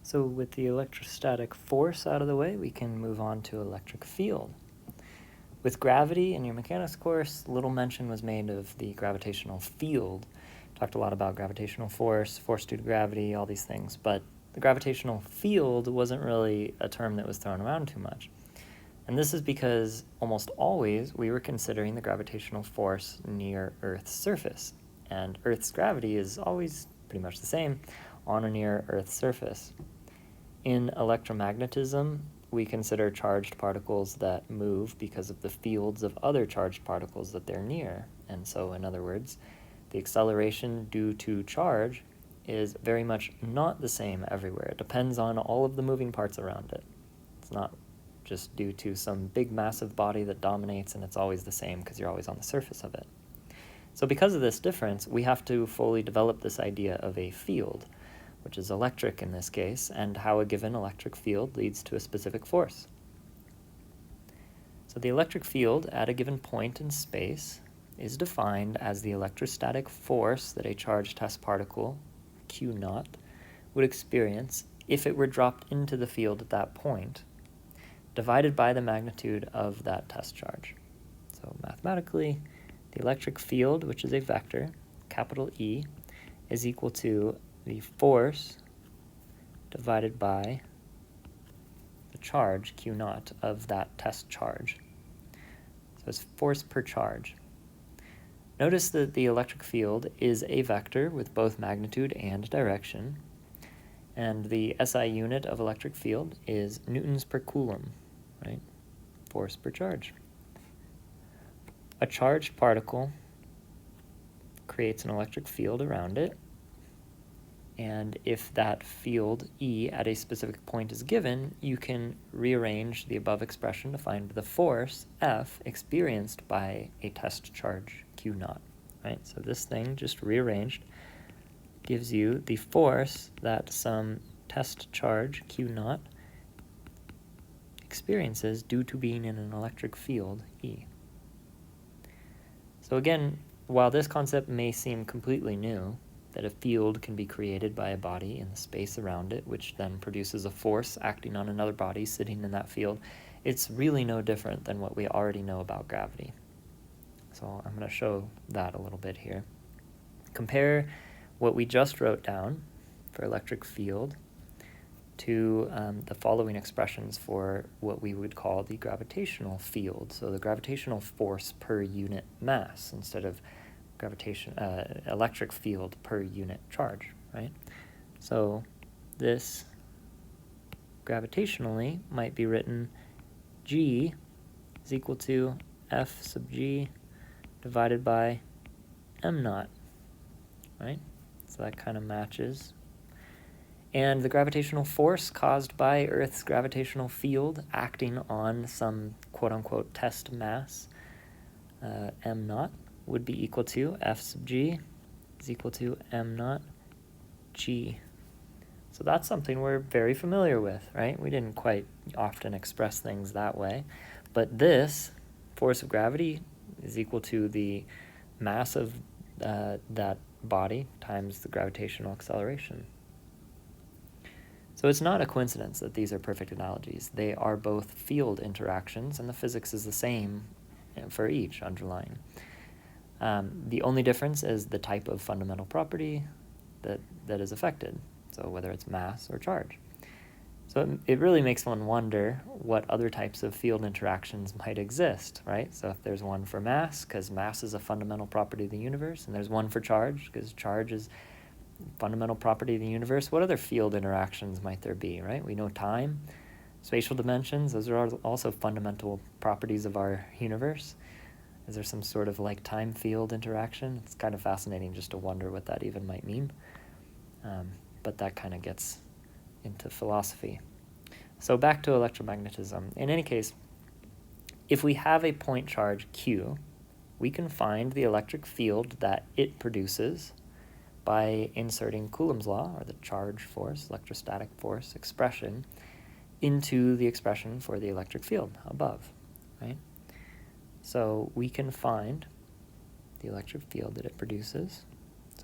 So with the electrostatic force out of the way, we can move on to electric field. With gravity in your mechanics course, little mention was made of the gravitational field. Talked a lot about gravitational force, force due to gravity, all these things, but the gravitational field wasn't really a term that was thrown around too much. And this is because almost always we were considering the gravitational force near Earth's surface. And Earth's gravity is always pretty much the same on or near Earth's surface. In electromagnetism, we consider charged particles that move because of the fields of other charged particles that they're near. And so, in other words, the acceleration due to charge is very much not the same everywhere. It depends on all of the moving parts around it. It's not just due to some big massive body that dominates and it's always the same because you're always on the surface of it. So because of this difference, we have to fully develop this idea of a field, which is electric in this case, and how a given electric field leads to a specific force. So the electric field at a given point in space is defined as the electrostatic force that a charged test particle, Q naught, would experience if it were dropped into the field at that point, divided by the magnitude of that test charge. So mathematically, the electric field, which is a vector, capital E, is equal to the force divided by the charge, Q naught, of that test charge. So it's force per charge. Notice that the electric field is a vector with both magnitude and direction, and the SI unit of electric field is newtons per coulomb, right? Force per charge. A charged particle creates an electric field around it, and if that field E at a specific point is given, you can rearrange the above expression to find the force F experienced by a test charge Q naught, right? So this thing just rearranged gives you the force that some test charge Q naught experiences due to being in an electric field E. So again, while this concept may seem completely new, that a field can be created by a body in the space around it, which then produces a force acting on another body sitting in that field, it's really no different than what we already know about gravity. So I'm going to show that a little bit here. Compare what we just wrote down for electric field to the following expressions for what we would call the gravitational field. So the gravitational force per unit mass instead of electric field per unit charge, right? So this gravitationally might be written G is equal to F sub G divided by M naught, right? So that kind of matches. And the gravitational force caused by Earth's gravitational field acting on some quote-unquote test mass, M naught, would be equal to F sub G is equal to M naught G. So that's something we're very familiar with, right? We didn't quite often express things that way. But this force of gravity is equal to the mass of that body times the gravitational acceleration. So it's not a coincidence that these are perfect analogies. They are both field interactions, and the physics is the same for each underlying. The only difference is the type of fundamental property that is affected, so whether it's mass or charge. So it really makes one wonder what other types of field interactions might exist, right? So if there's one for mass, because mass is a fundamental property of the universe, and there's one for charge, because charge is fundamental property of the universe, what other field interactions might there be, right? We know time, spatial dimensions, those are also fundamental properties of our universe. Is there some sort of like time field interaction? It's kind of fascinating just to wonder what that even might mean. But that kind of gets into philosophy. So back to electromagnetism. In any case, if we have a point charge Q, we can find the electric field that it produces by inserting Coulomb's law, or the charge force, electrostatic force expression, into the expression for the electric field above, right? So we can find the electric field that it produces.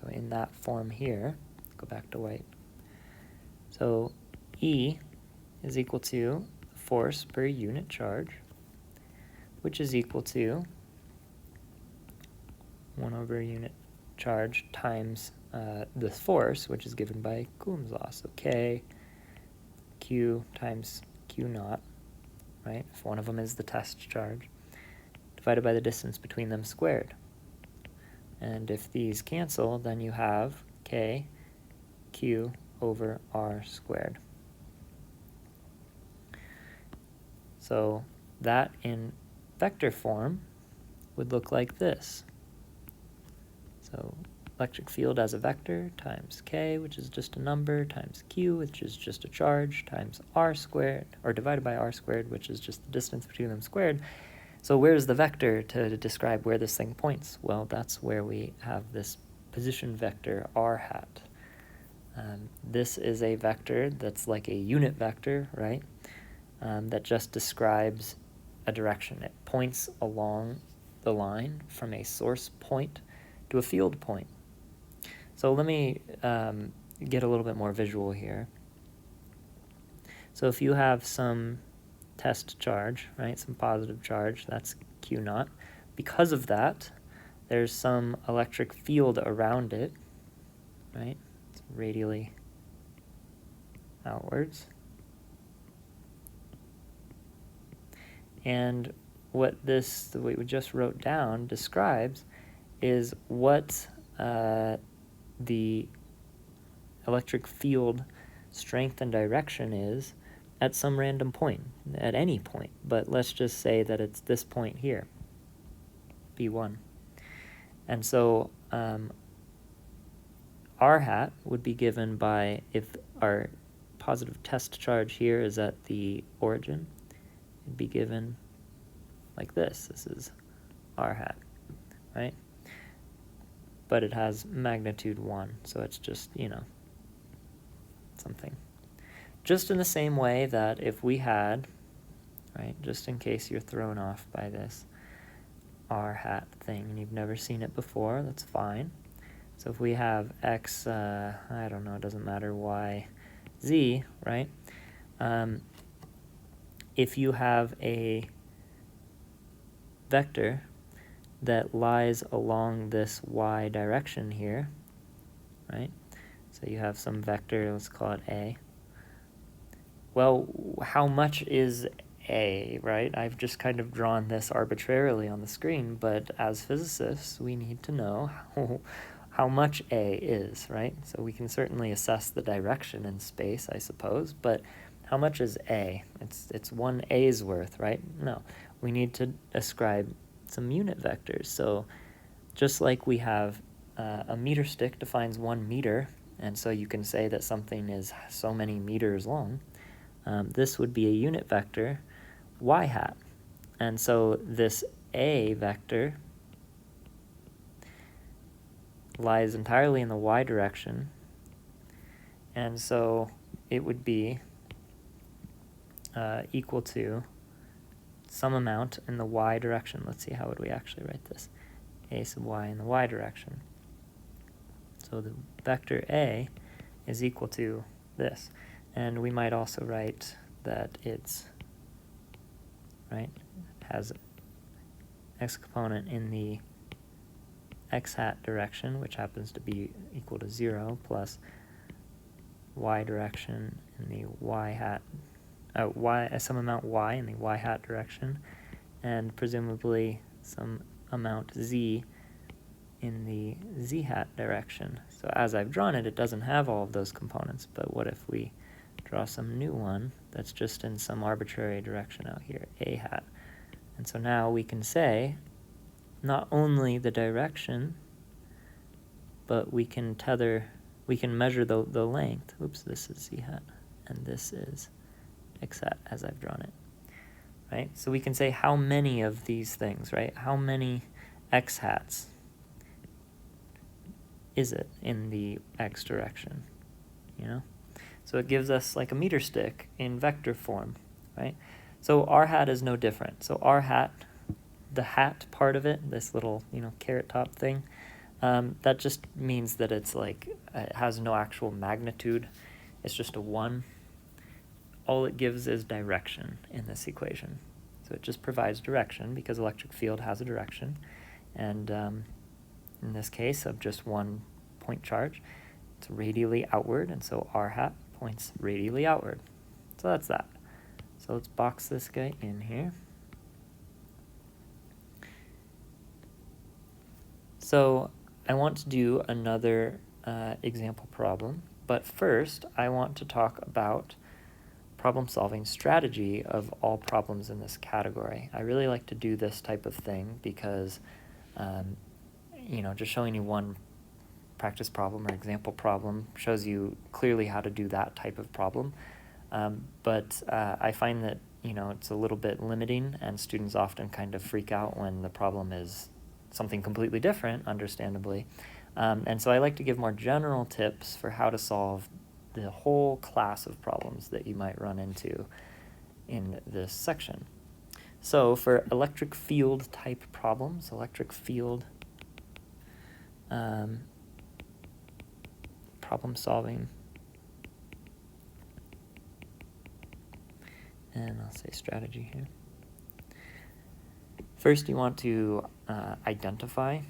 So in that form here, go back to white. So E is equal to force per unit charge, which is equal to 1 over unit charge times the force, which is given by Coulomb's law. So K, Q times Q naught, right? If one of them is the test charge, divided by the distance between them squared. And if these cancel, then you have K, Q over R squared. So that in vector form would look like this. So electric field as a vector times K, which is just a number, times Q, which is just a charge, times R squared, or divided by R squared, which is just the distance between them squared. So where's the vector to describe where this thing points? Well, that's where we have this position vector r hat. This is a vector that's like a unit vector, right? That just describes a direction. It points along the line from a source point to a field point. So let me get a little bit more visual here. So if you have some test charge, right, some positive charge, that's Q naught. Because of that, there's some electric field around it, right? It's radially outwards. And what we just wrote down describes is what the electric field strength and direction is at some random point, at any point. But let's just say that it's this point here, B1. And so r hat would be given by, if our positive test charge here is at the origin, it'd be given like this. This is r hat, right? But it has magnitude 1, so it's just, something. Just in the same way that if we had, right, just in case you're thrown off by this r hat thing and you've never seen it before, that's fine. So if we have x, I don't know, it doesn't matter, y, z, right? If you have a vector that lies along this y direction here, right? So you have some vector, let's call it A. Well, how much is A, right? I've just kind of drawn this arbitrarily on the screen, but as physicists, we need to know how much A is, right? So we can certainly assess the direction in space, I suppose, but how much is A? It's one A's worth, right? No, we need to ascribe some unit vectors. So just like we have a meter stick defines 1 meter, and so you can say that something is so many meters long, this would be a unit vector, y hat. And so this A vector lies entirely in the y direction, and so it would be equal to some amount in the y direction. Let's see, how would we actually write this? A sub y in the y direction. So the vector A is equal to this. And we might also write that it's, right, it has x component in the x hat direction, which happens to be equal to 0, plus y direction in the y hat, some amount y in the y hat direction, and presumably some amount z in the z hat direction. So as I've drawn it, it doesn't have all of those components, but what if we draw some new one that's just in some arbitrary direction out here, a hat? And so now we can say not only the direction, but we can measure the length. Oops, this is z hat, and this is x hat as I've drawn it, right? So we can say how many of these things, right? How many x hats is it in the x direction, So it gives us like a meter stick in vector form, right? So r hat is no different. So r hat, the hat part of it, this little, carrot top thing, that just means that it's like, it has no actual magnitude. It's just a 1. all it gives is direction in this equation. So it just provides direction because electric field has a direction. And in this case of just one point charge, it's radially outward, and so r hat points radially outward. So that's that. So let's box this guy in here. So I want to do another example problem, but first I want to talk about problem-solving strategy of all problems in this category. I really like to do this type of thing because, just showing you one practice problem or example problem shows you clearly how to do that type of problem. But I find that, it's a little bit limiting, and students often kind of freak out when the problem is something completely different, understandably. And so I like to give more general tips for how to solve the whole class of problems that you might run into in this section. So for electric field type problems, electric field problem solving, and I'll say strategy here. First, you want to identify,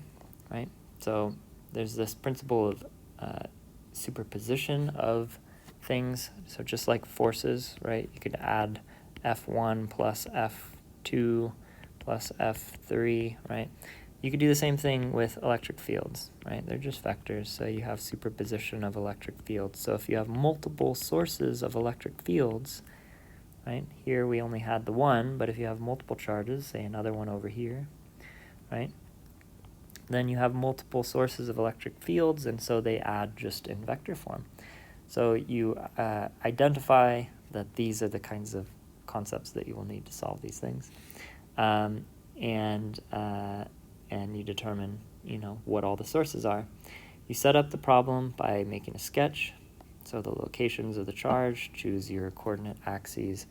right? So there's this principle of superposition of things. So just like forces, right? You could add F1 plus F2 plus F3, right? You could do the same thing with electric fields, right? They're just vectors, so you have superposition of electric fields. So if you have multiple sources of electric fields, right? Here we only had the one, but if you have multiple charges, say another one over here, right? Then you have multiple sources of electric fields, and so they add just in vector form. So you identify that these are the kinds of concepts that you will need to solve these things, and you determine, what all the sources are. You set up the problem by making a sketch. So the locations of the charge, choose your coordinate axes,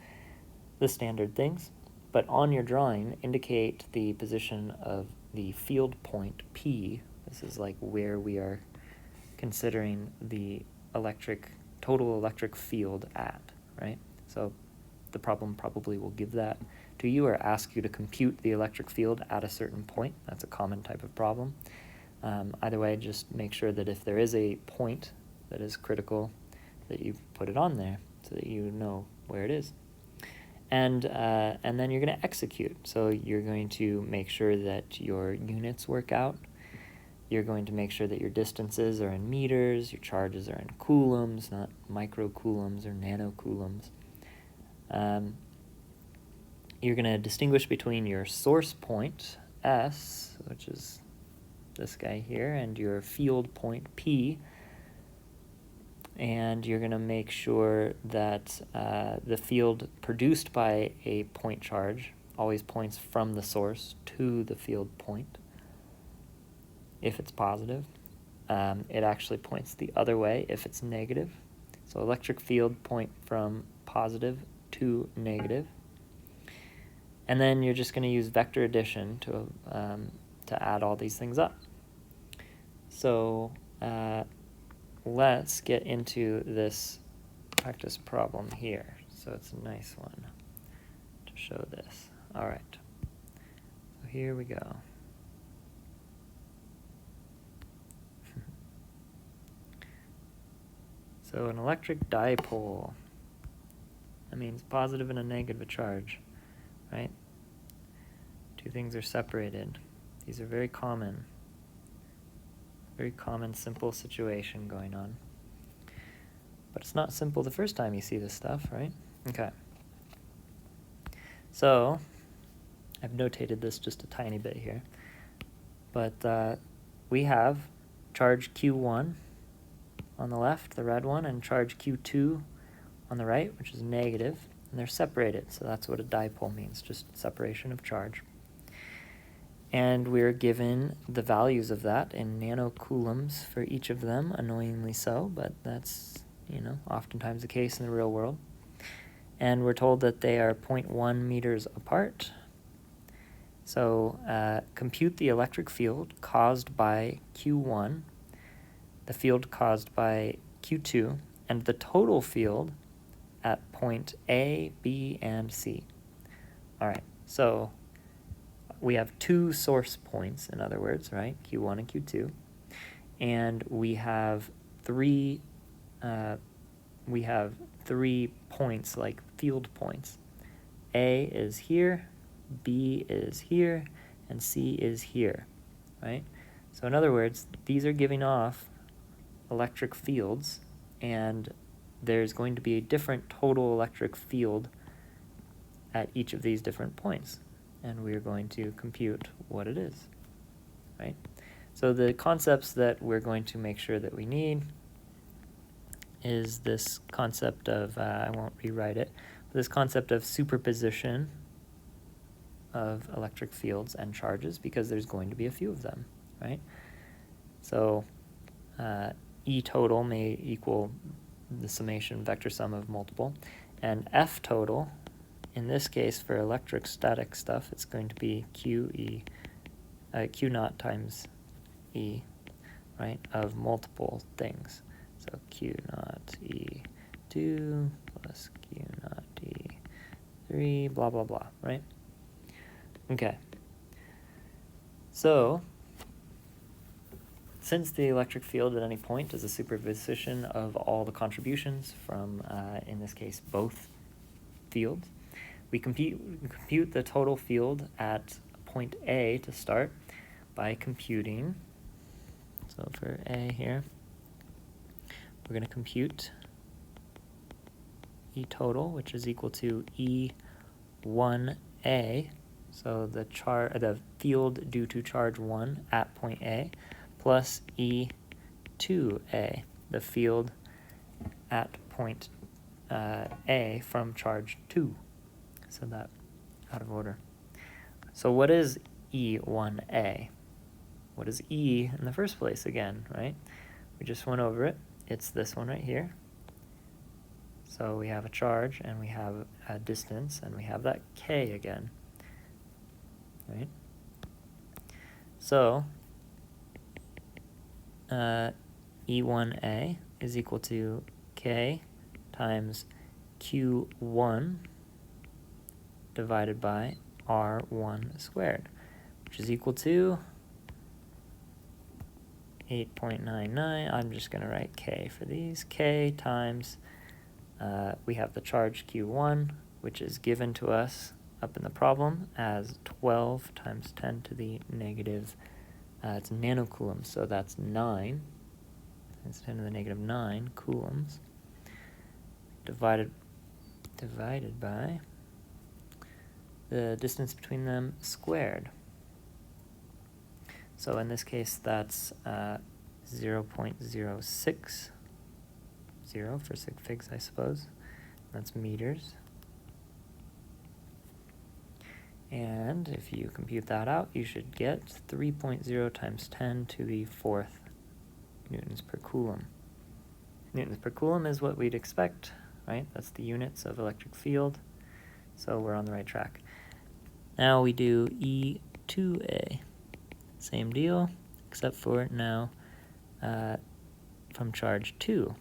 the standard things. But on your drawing, indicate the position of the field point P. This is like where we are considering the total electric field at, right? So the problem probably will give that to you or ask you to compute the electric field at a certain point. That's a common type of problem. Either way, just make sure that if there is a point that is critical, that you put it on there so that you know where it is. And then you're going to execute. So you're going to make sure that your units work out. You're going to make sure that your distances are in meters, your charges are in coulombs, not microcoulombs or nanocoulombs. You're going to distinguish between your source point, S, which is this guy here, and your field point, P. And you're going to make sure that the field produced by a point charge always points from the source to the field point. If it's positive, it actually points the other way if it's negative. So electric field point from positive to negative. And then you're just going to use vector addition to add all these things up. So let's get into this practice problem here. So it's a nice one to show this. All right. So here we go. So an electric dipole, that means positive and a negative charge, right? Two things are separated. These are very common simple situation going on. But it's not simple the first time you see this stuff, right? Okay. So I've notated this just a tiny bit here. But we have charge Q1 on the left, the red one, and charge Q2 on the right, which is negative, and they're separated. So that's what a dipole means, just separation of charge. And we're given the values of that in nanocoulombs for each of them, annoyingly so, but that's, oftentimes the case in the real world. And we're told that they are 0.1 meters apart. So compute the electric field caused by Q1, the field caused by Q2, and the total field at point A, B, and C. All right, so we have two source points, in other words, right? Q1 and Q2. And we have three points, like field points. A is here, B is here, and C is here, right? So in other words, these are giving off electric fields, and there's going to be a different total electric field at each of these different points, and we're going to compute what it is, right? So the concepts that we're going to make sure that we need is this concept of, I won't rewrite it, but this concept of superposition of electric fields and charges, because there's going to be a few of them, right? So E total may equal the summation vector sum of multiple, and F total, in this case for electrostatic stuff, it's going to be Q naught times E, right, of multiple things. So Q naught E2 plus Q naught E3, blah, blah, blah, right? Okay. So, since the electric field at any point is a superposition of all the contributions from, in this case, both fields, we compute the total field at point A to start by computing. So for A here, we're going to compute E total, which is equal to E1A, so the field due to charge 1 at point A, plus E2A, the field at point A from charge 2. So that out of order. So what is E1A? What is E in the first place again, right? We just went over it. It's this one right here. So we have a charge, and we have a distance, and we have that K again, right? So E1A is equal to K times Q1 divided by R1 squared, which is equal to 8.99. I'm just going to write K for these. K times, we have the charge Q1, which is given to us up in the problem as 12 times 10 to the negative, it's nanocoulombs, so that's 9 times 10 to the negative 9 coulombs, divided by the distance between them squared. So in this case, that's 0.060 for sig figs, I suppose. That's meters. And if you compute that out, you should get 3.0 times 10 to the 4th newtons per coulomb. Newtons per coulomb is what we'd expect, right? That's the units of electric field. So we're on the right track. Now we do E2A. Same deal, except for now from charge 2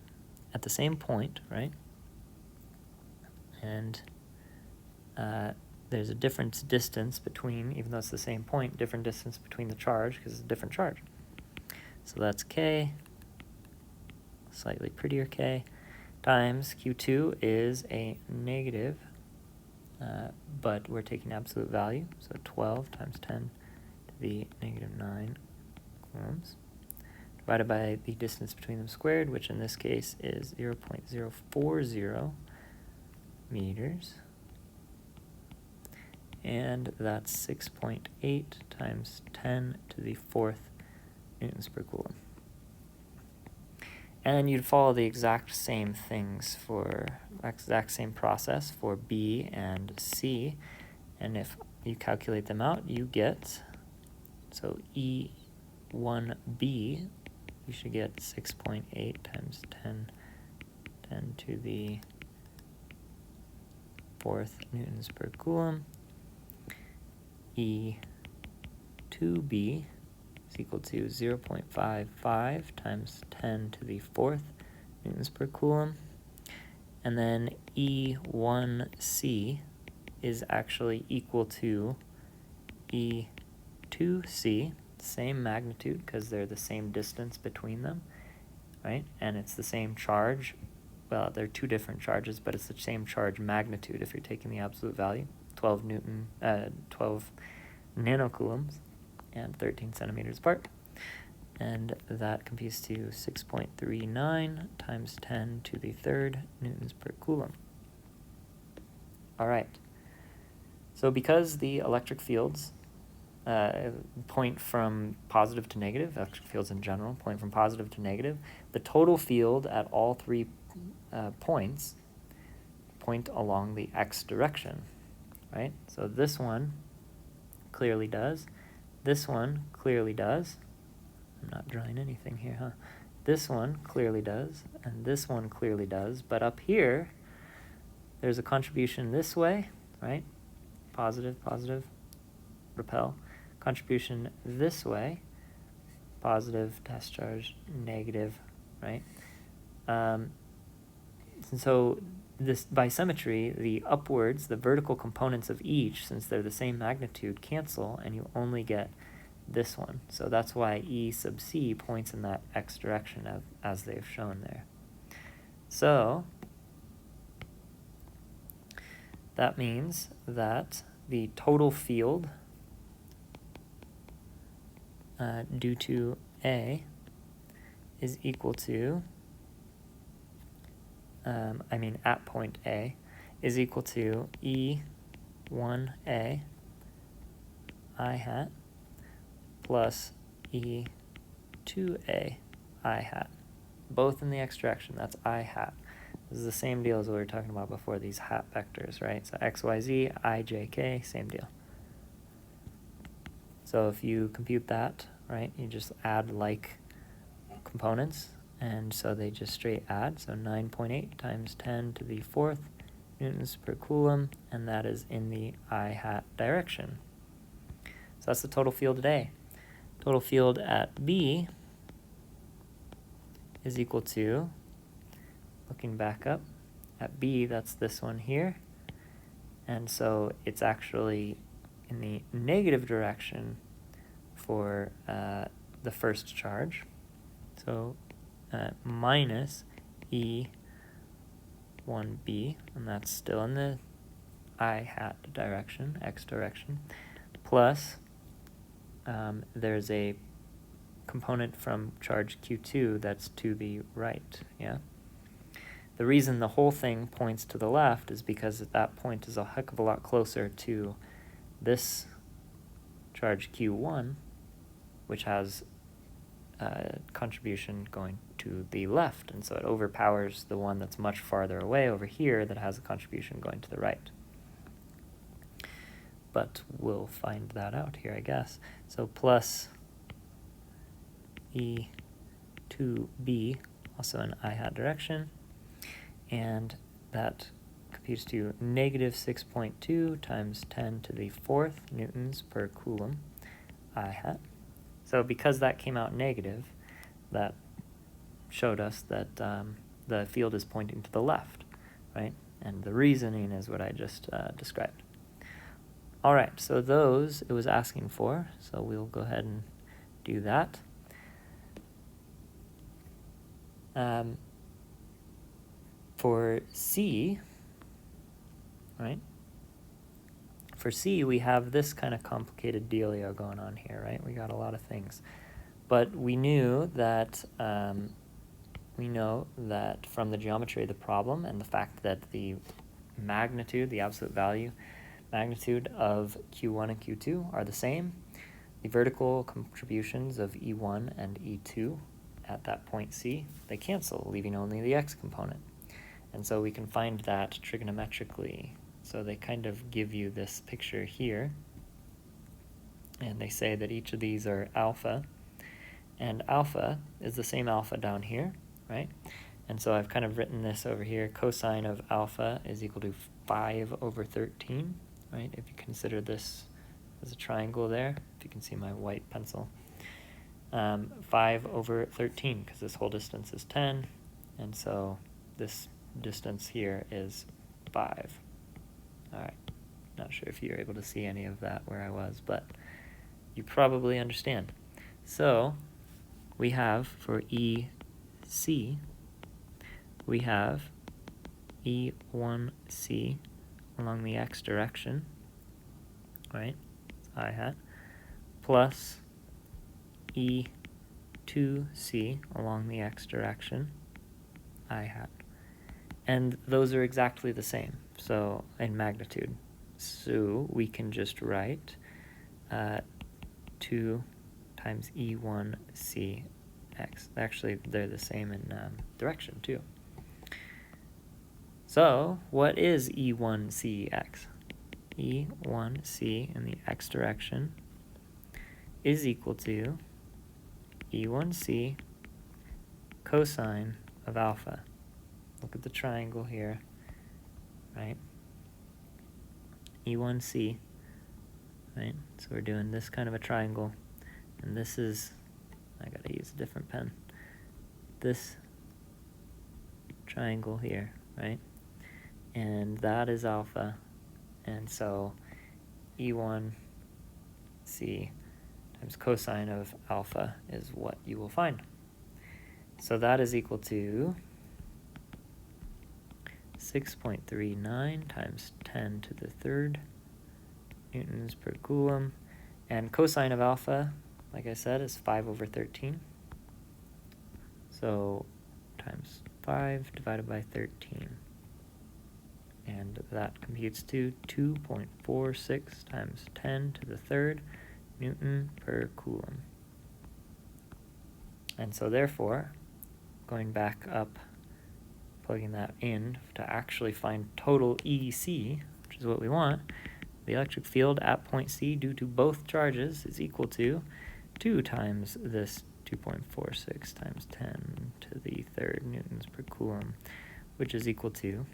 at the same point, right? And there's a different distance between, even though it's the same point, different distance between the charge because it's a different charge. So that's K, slightly prettier K, times Q2 is a negative, but we're taking absolute value, so 12 times 10 to the negative 9 coulombs, divided by the distance between them squared, which in this case is 0.040 meters. And that's 6.8 times 10 to the 4th newtons per coulomb. And you'd follow the exact same things for, exact same process for B and C. And if you calculate them out, you get, so E1B, you should get 6.8 times 10 to the 4th newtons per coulomb. E2B is equal to 0.55 times 10 to the 4th newtons per coulomb. and then E1c is actually equal to E2c, same magnitude because they're the same distance between them, right? And it's the same charge. Well, they're two different charges, but it's the same charge magnitude if you're taking the absolute value, 12 nanocoulombs and 13 centimeters apart. And that computes to 6.39 times 10 to the third newtons per coulomb. All right. So because the electric fields point from positive to negative, electric fields in general point from positive to negative, the total field at all three points point along the x direction, right? So this one clearly does. This one clearly does. I'm not drawing anything here, huh? This one clearly does, and this one clearly does. But up here, there's a contribution this way, right? Positive, positive, repel. Contribution this way, positive, test charge, negative, right? And so this, by symmetry, the upwards, the vertical components of each, since they're the same magnitude, cancel, and you only get this one. So that's why E sub c points in that x direction as they've shown there. So that means that the total field due to A is equal to, at point A, is equal to E1A I hat plus E2A I hat, both in the x direction. That's I hat. This is the same deal as what we were talking about before, these hat vectors, right? So x, y, z, I, j, k, same deal. So if you compute that, right, you just add like components, and so they just straight add. So 9.8 times 10 to the fourth newtons per coulomb, and that is in the I hat direction. So that's the total field at A. Total field at B is equal to, looking back up, at B, that's this one here. And so it's actually in the negative direction for the first charge. So minus E1B, and that's still in the I hat direction, x direction, plus there's a component from charge Q2 that's to the right, yeah? The reason the whole thing points to the left is because that point is a heck of a lot closer to this charge Q1, which has a contribution going to the left, and so it overpowers the one that's much farther away over here that has a contribution going to the right. But we'll find that out here, I guess. So plus E2B, also in I hat direction, and that computes to negative 6.2 times 10 to the fourth newtons per coulomb I hat. So because that came out negative, that showed us that the field is pointing to the left, right? And the reasoning is what I just described. All right, so those it was asking for, so we'll go ahead and do that. For C, right? For C, we have this kind of complicated dealio going on here, right? We got a lot of things. But we knew that, we know that from the geometry of the problem and the fact that the magnitude, the absolute value, magnitude of Q1 and Q2 are the same, the vertical contributions of E1 and E2 at that point C, they cancel, leaving only the x component. And so we can find that trigonometrically. So they kind of give you this picture here, and they say that each of these are alpha, and alpha is the same alpha down here, right? And so I've kind of written this over here, cosine of alpha is equal to 5 over 13, right? If you consider this as a triangle there, if you can see my white pencil. 5 over 13, because this whole distance is 10, and so this distance here is 5. All right, not sure if you're able to see any of that where I was, but you probably understand. So we have for EC, we have E1C along the x direction, right, it's I hat, plus E2C along the x direction, I hat. And those are exactly the same, so in magnitude. So we can just write 2 times E1CX. Actually, they're the same in direction, too. So what is E1CX? E1C in the x direction is equal to E1C cosine of alpha. Look at the triangle here, right? E1C, right? So we're doing this kind of a triangle, and this is, I gotta use a different pen, this triangle here, right? And that is alpha, and so E1C times cosine of alpha is what you will find. So that is equal to 6.39 times 10 to the third newtons per coulomb. And cosine of alpha, like I said, is 5/13. So times 5 divided by 13. And that computes to 2.46 times 10 to the third Newton per coulomb. And so therefore, going back up, plugging that in to actually find total EC, which is what we want, the electric field at point C due to both charges is equal to 2 times this 2.46 times 10 to the third newtons per coulomb, which is equal to,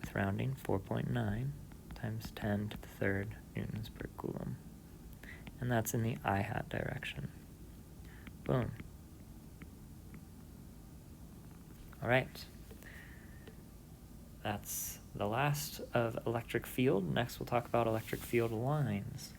with rounding, 4.9 times 10 to the third newtons per coulomb. And that's in the I hat direction. Boom. All right. That's the last of electric field. Next we'll talk about electric field lines.